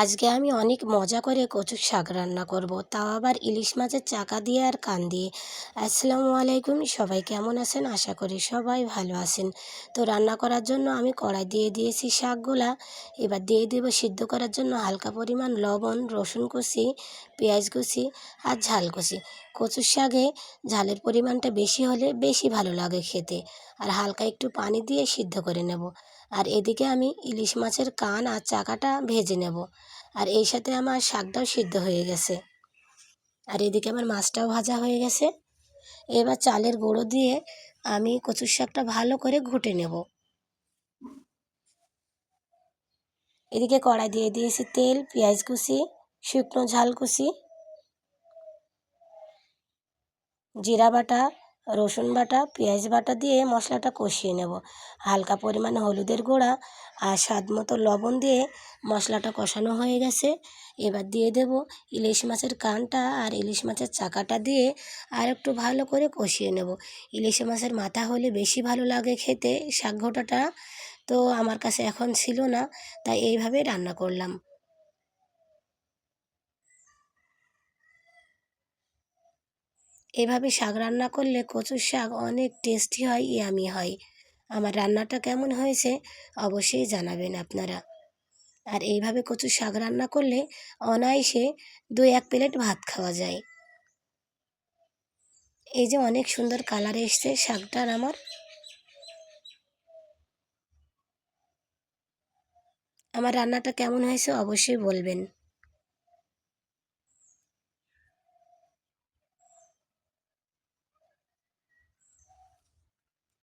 আজকে আমি অনেক মজা করে কচুর শাক রান্না করব, তাও আবার ইলিশ মাছের চাকা দিয়ে আর কান দিয়ে। আসসালামু আলাইকুম, সবাই কেমন আছেন? আশা করি সবাই ভালো আছেন। তো রান্না করার জন্য আমি কড়াই দিয়ে দিয়েছি শাকগুলা। এবার দিয়ে দেবো সিদ্ধ করার জন্য হালকা পরিমাণ লবণ, রসুন কুচি, পেঁয়াজ কুচি আর ঝাল কুচি। কচুর শাকে ঝালের পরিমাণটা বেশি হলে বেশি ভালো লাগে খেতে। আর হালকা একটু পানি দিয়ে সিদ্ধ করে নেব। আর এদিকে আমি ইলিশ মাছের কান আর চাকাটা ভেজে নেব। আর এই সাথে আমার শাকটাও সিদ্ধ হয়ে গেছে। আর এদিকে আমার মাছটাও ভাজা হয়ে গেছে। এবার চালের গুঁড়ো দিয়ে আমি কচুর শাকটা ভালো করে ঘুটে নেব। এদিকে কড়াই দিয়ে দিয়েছি তেল, পেঁয়াজ কুচি, শুকনো ঝাল কুচি, জিরা বাটা, রসুন বাটা, পেঁয়াজ বাটা দিয়ে মশলাটা কষিয়ে নেব। হালকা পরিমাণে হলুদের গুঁড়া আর স্বাদ মতো লবণ দিয়ে মশলাটা কষানো হয়ে গেছে। এবার দিয়ে দেব ইলিশ মাছের কানটা আর ইলিশ মাছের চাকাটা দিয়ে আর একটু ভালো করে কষিয়ে নেব। ইলিশ মাছের মাথা হলে বেশি ভালো লাগে খেতে শাক ঘোটাটা, তো আমার কাছে এখন ছিল না, তাই এইভাবে রান্না করলাম। এভাবে শাক রান্না করলে কচুর শাক অনেক টেস্টি হয়, ইয়ামি হয়। আমার রান্নাটা কেমন হয়েছে অবশ্যই জানাবেন আপনারা। আর এইভাবে কচুর শাক রান্না করলে অনায়াসে 2-1 প্লেট ভাত খাওয়া যায়। এই যে অনেক সুন্দর কালার এসছে শাকটার আমার রান্নাটা কেমন হয়েছে অবশ্যই বলবেন।